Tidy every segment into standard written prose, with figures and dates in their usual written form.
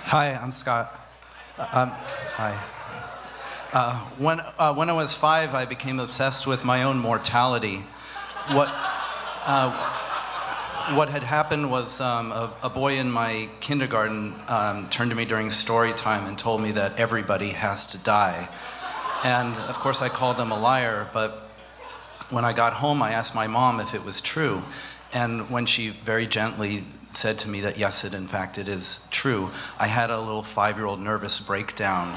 Hi, I'm Scott. Hi. When I was 5, I became obsessed with my own mortality. What had happened was a boy in my kindergarten turned to me during story time and told me that everybody has to die. And of course I called him a liar, but when I got home I asked my mom if it was true. And when she very gently said to me that yes, in fact it is true, I had a little 5-year-old nervous breakdown.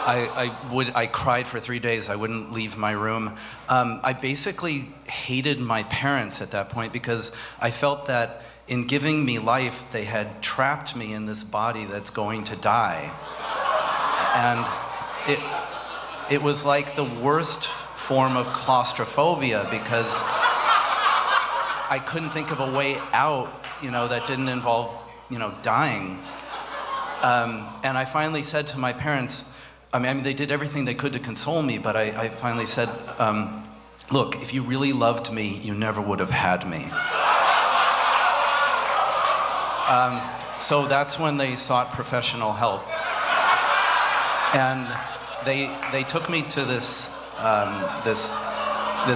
I cried for 3 days. I wouldn't leave my room. I basically hated my parents at that point because I felt that in giving me life, they had trapped me in this body that's going to die. And it was like the worst form of claustrophobia because I couldn't think of a way out, that didn't involve, dying. And I finally said to my parents, I mean, they did everything they could to console me, but I finally said, look, if you really loved me, you never would have had me. So that's when they sought professional help. And they took me to this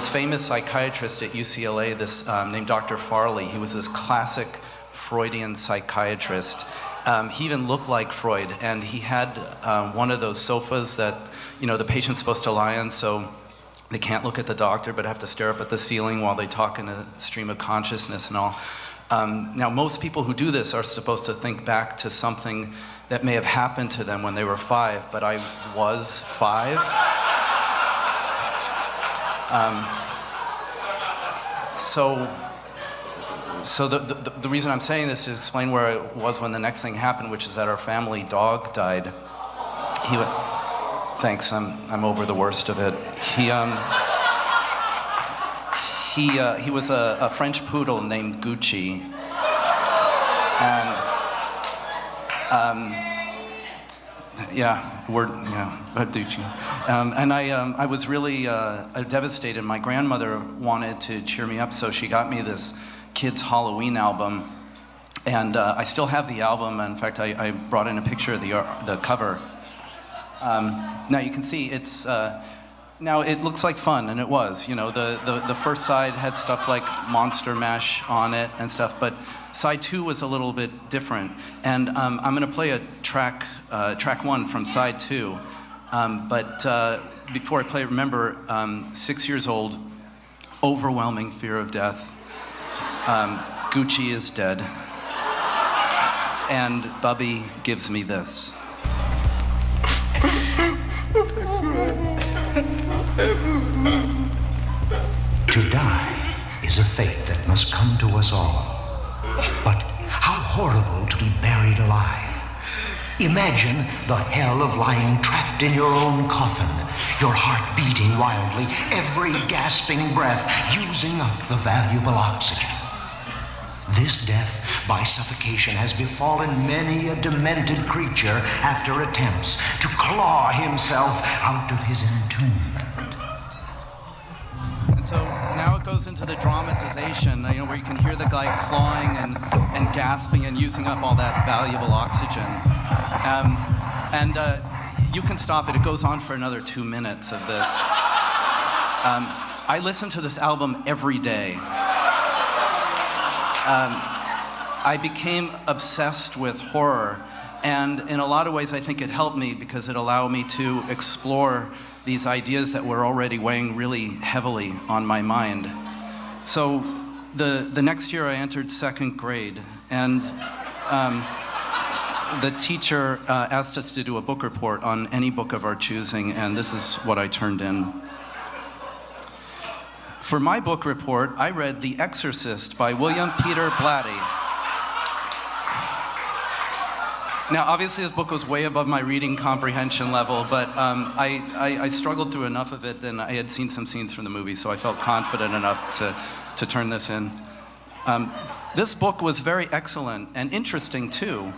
famous psychiatrist at UCLA, named Dr. Farley. He was this classic Freudian psychiatrist. He even looked like Freud, and he had one of those sofas that, the patient's supposed to lie on, so they can't look at the doctor, but have to stare up at the ceiling while they talk in a stream of consciousness and all. Now, most people who do this are supposed to think back to something that may have happened to them when they were 5, but I was 5. So the reason I'm saying this is to explain where I was when the next thing happened, which is that our family dog died. Thanks, I'm over the worst of it. He was a French poodle named Gucci, and Gucci. And I was really devastated. My grandmother wanted to cheer me up, so she got me this kids' Halloween album, and I still have the album. In fact, I brought in a picture of the cover. Now you can see it's now it looks like fun, and it was. The first side had stuff like Monster Mash on it and stuff, but side 2 was a little bit different. And I'm going to play a track 1 from side 2. But before I play, remember, 6 years old, overwhelming fear of death. Gucci is dead. And Bubby gives me this. To die is a fate that must come to us all. But how horrible to be buried alive. Imagine the hell of lying trapped in your own coffin, your heart beating wildly, every gasping breath using up the valuable oxygen. This death by suffocation has befallen many a demented creature after attempts to claw himself out of his entombment. And so now it goes into the dramatization, where you can hear the guy clawing and gasping and using up all that valuable oxygen. You can stop it. It goes on for another 2 minutes of this. I listen to this album every day. I became obsessed with horror, and in a lot of ways I think it helped me because it allowed me to explore these ideas that were already weighing really heavily on my mind. So the next year I entered 2nd grade, and the teacher asked us to do a book report on any book of our choosing, and this is what I turned in. For my book report, I read The Exorcist by William Peter Blatty. Now, obviously, this book was way above my reading comprehension level, but I struggled through enough of it, and I had seen some scenes from the movie, so I felt confident enough to turn this in. This book was very excellent and interesting, too.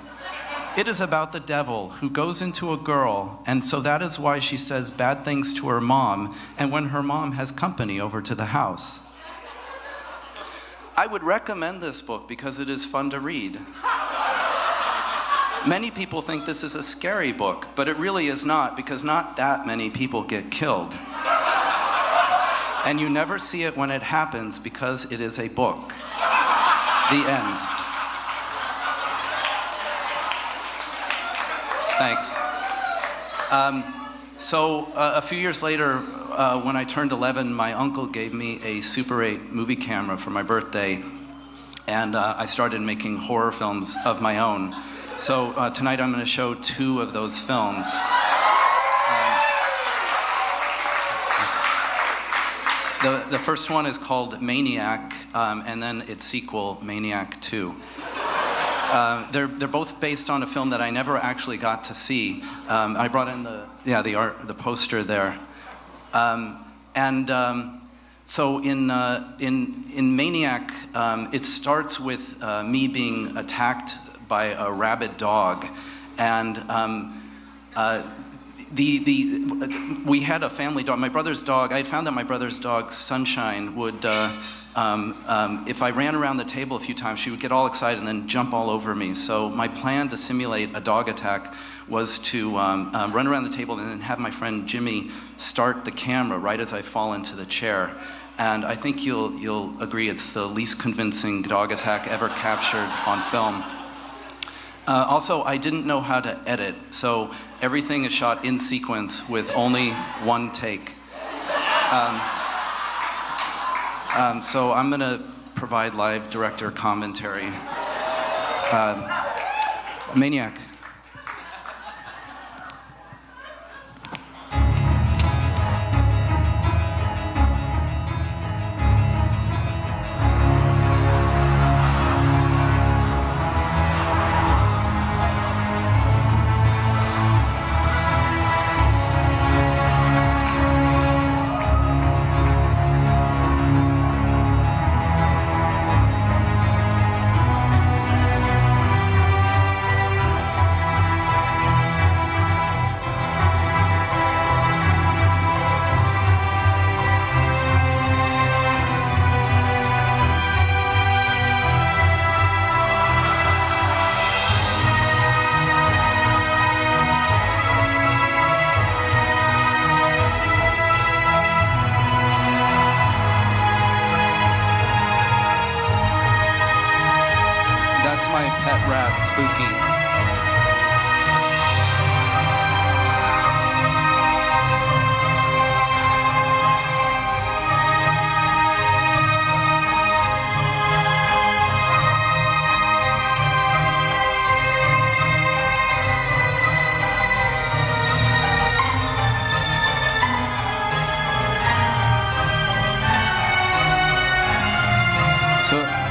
It is about the devil who goes into a girl, and so that is why she says bad things to her mom, and when her mom has company over to the house. I would recommend this book because it is fun to read. Many people think this is a scary book, but it really is not, because not that many people get killed. And you never see it when it happens because it is a book. The end. Thanks. So a few years later, when I turned 11, my uncle gave me a Super 8 movie camera for my birthday, and I started making horror films of my own. So tonight I'm going to show 2 of those films. The first one is called Maniac, and then its sequel, Maniac 2. They're both based on a film that I never actually got to see. I brought in the poster there, so in Maniac, it starts with me being attacked by a rabid dog, and we had a family dog. My brother's dog. I had found that my brother's dog, Sunshine, would. If I ran around the table a few times, she would get all excited and then jump all over me. So my plan to simulate a dog attack was to run around the table and then have my friend Jimmy start the camera right as I fall into the chair. And I think you'll agree it's the least convincing dog attack ever captured on film. Also, I didn't know how to edit, so everything is shot in sequence with only one take. So I'm going to provide live director commentary. Maniac.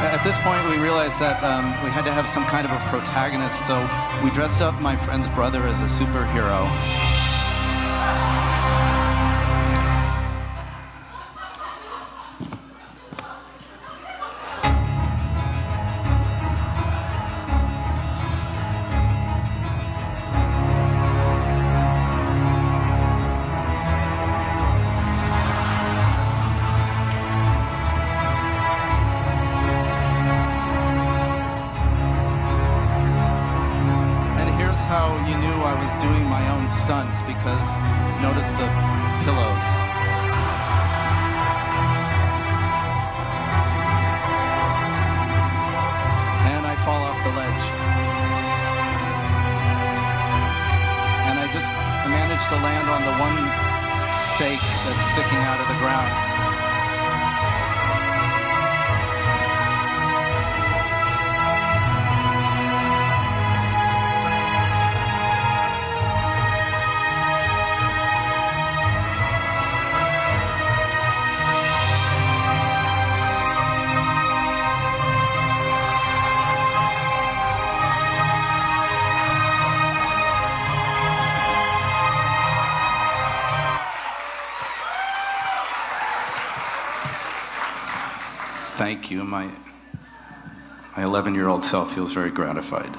At this point, we realized that we had to have some kind of a protagonist, so we dressed up my friend's brother as a superhero. How you knew I was doing my own stunts, because notice the pillows. And I fall off the ledge. And I just managed to land on the one stake that's sticking out of the ground. Thank you. My 11-year-old self feels very gratified.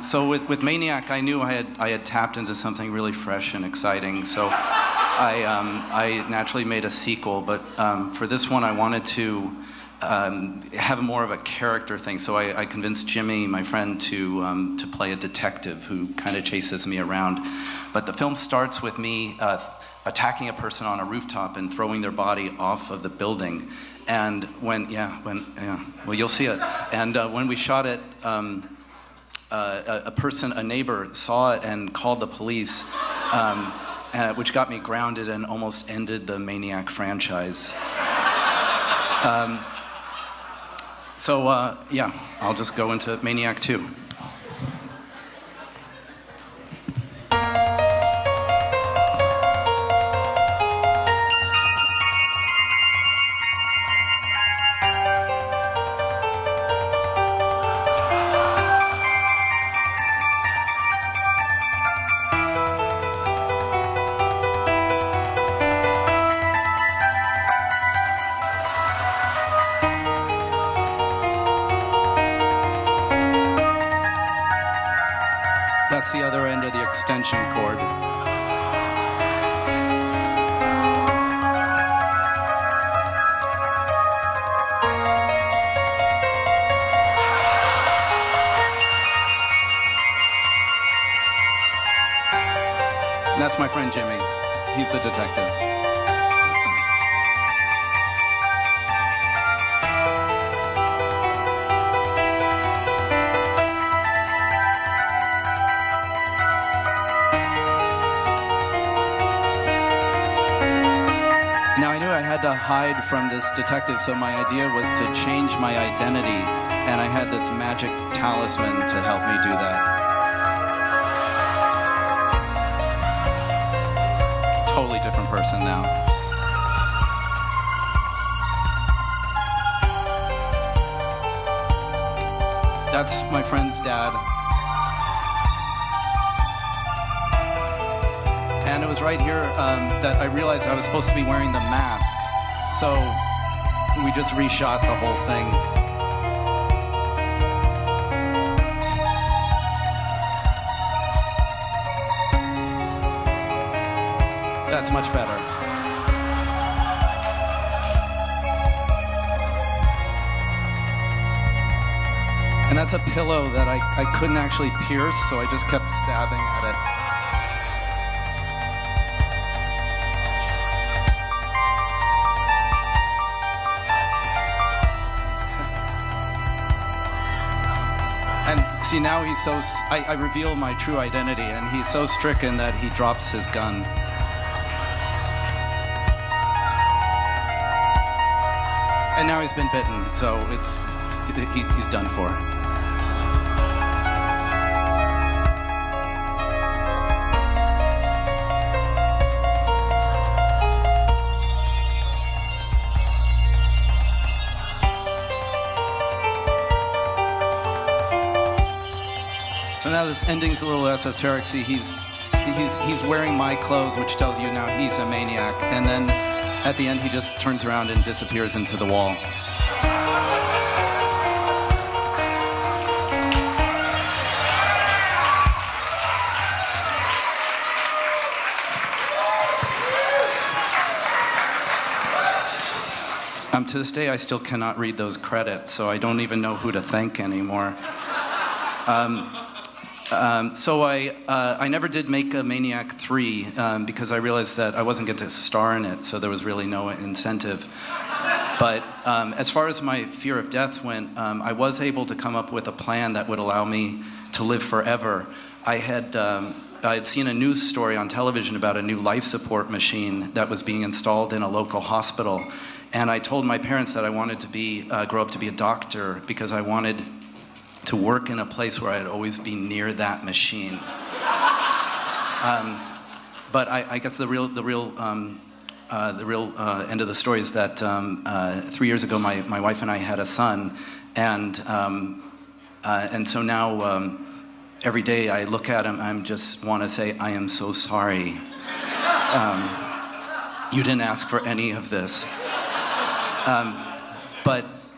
So with Maniac, I knew I had tapped into something really fresh and exciting. So I naturally made a sequel, but for this one, I wanted to have more of a character thing. So I convinced Jimmy, my friend, to play a detective who kind of chases me around. But the film starts with me attacking a person on a rooftop and throwing their body off of the building. And well, you'll see it. And when we shot it, a neighbor saw it and called the police, which got me grounded and almost ended the Maniac franchise. I'll just go into Maniac 2. That's the other end of the extension cord. And that's my friend Jimmy. He's the detective. To hide from this detective, so my idea was to change my identity, and I had this magic talisman to help me do that. Totally different person now. That's my friend's dad. And it was right here that I realized I was supposed to be wearing the mask. So we just reshot the whole thing. That's much better. And that's a pillow that I couldn't actually pierce, so I just kept stabbing at it. See, now he's so... I reveal my true identity, and he's so stricken that he drops his gun. And now he's been bitten, so he's done for. So now this ending's a little esoteric. See, he's wearing my clothes, which tells you now he's a maniac. And then at the end, he just turns around and disappears into the wall. To this day, I still cannot read those credits, so I don't even know who to thank anymore. So I never did make a Maniac 3 because I realized that I wasn't going to star in it, so there was really no incentive. But as far as my fear of death went, I was able to come up with a plan that would allow me to live forever. I had seen a news story on television about a new life support machine that was being installed in a local hospital. And I told my parents that I wanted to grow up to be a doctor because I wanted to work in a place where I'd always be near that machine. But I guess the real end of the story is that 3 years ago, my wife and I had a son, and so now every day I look at him, I just want to say, I am so sorry. You didn't ask for any of this.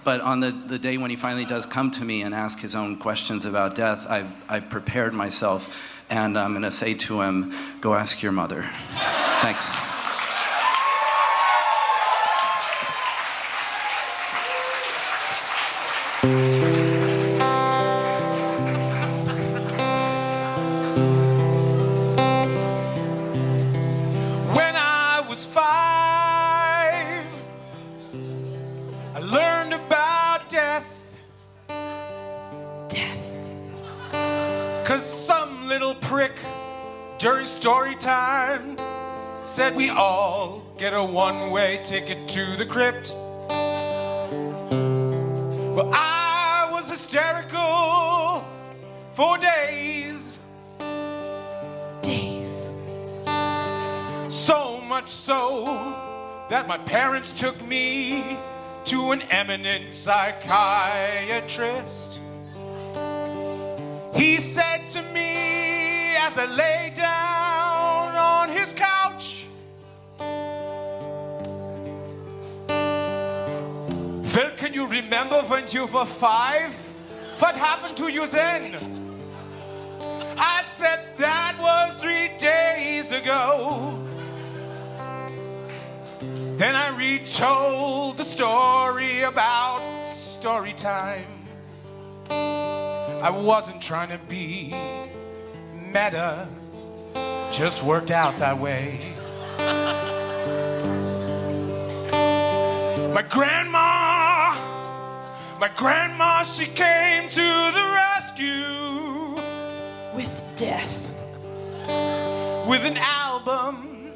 But on the day when he finally does come to me and ask his own questions about death, I've prepared myself, and I'm going to say to him, go ask your mother. Thanks. 'Cause some little prick during story time said we all get a one-way ticket to the crypt. Well, I was hysterical for days. Days. So much so that my parents took me to an eminent psychiatrist. He said to me as I lay down on his couch, Phil, can you remember when you were 5? What happened to you then? I said that was 3 days ago. Then I retold the story about story time. I wasn't trying to be meta, just worked out that way. My grandma, she came to the rescue. With death. With an album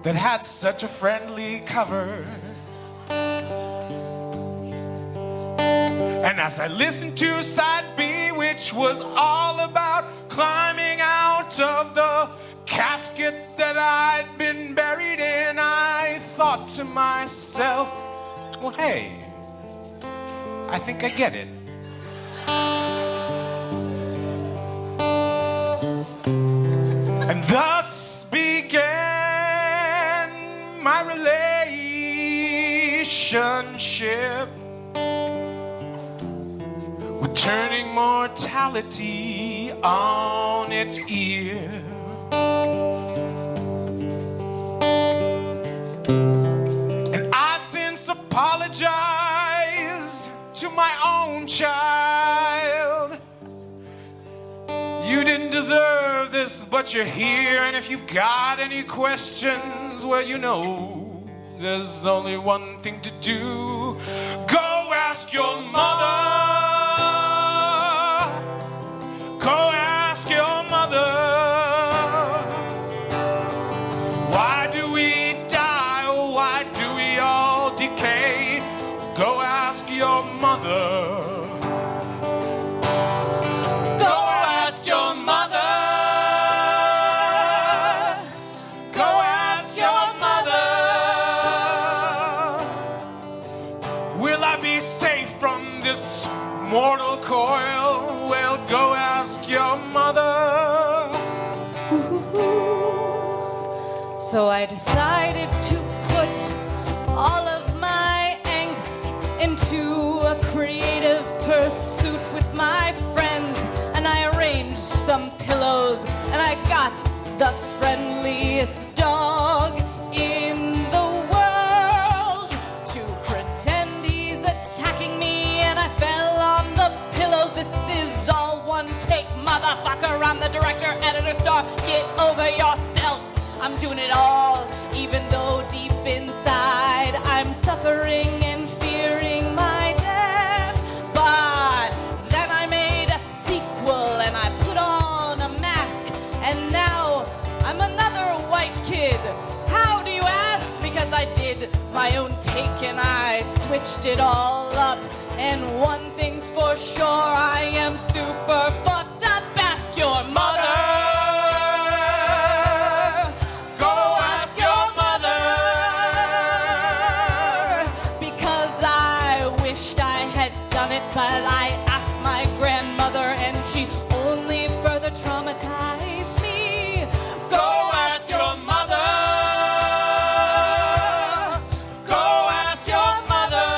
that had such a friendly cover. And as I listened to side B, which was all about climbing out of the casket that I'd been buried in, I thought to myself, well, hey, I think I get it. And thus began my relationship with turning mortality on its ear. And I've since apologized to my own child. You didn't deserve this, but you're here. And if you've got any questions, well, you know, there's only one thing to do. Go ask your mother. Go ask your mother. Why do we die? Or why do we all decay? Go ask your mother. Mortal coil, well, go ask your mother. So I decided to put all of my angst into a creative pursuit with my friends, and I arranged some pillows, and I got the friendliest dog in the world to pretend he's attacking me, and I fell on the pillows. This is all one take, motherfucker. I'm the director, editor, star. Get over yourself. I'm doing it all, even though deep inside I'm suffering and fearing my death. But then I made a sequel and I put on a mask, and now I'm another white kid. How do you ask? Because I did my own take and I switched it all up. And one thing's for sure, I am super fucked up. Ask your mother. Go ask your mother. Because I wished I had done it, but I asked my grandmother and she only further traumatized me. Go ask your mother. Go ask your mother.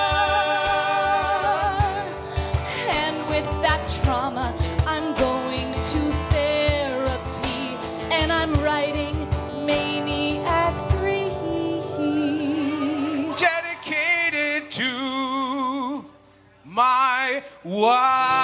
And with that trauma, I'm going to therapy, and I'm writing Maniac 3. Dedicated to my wife.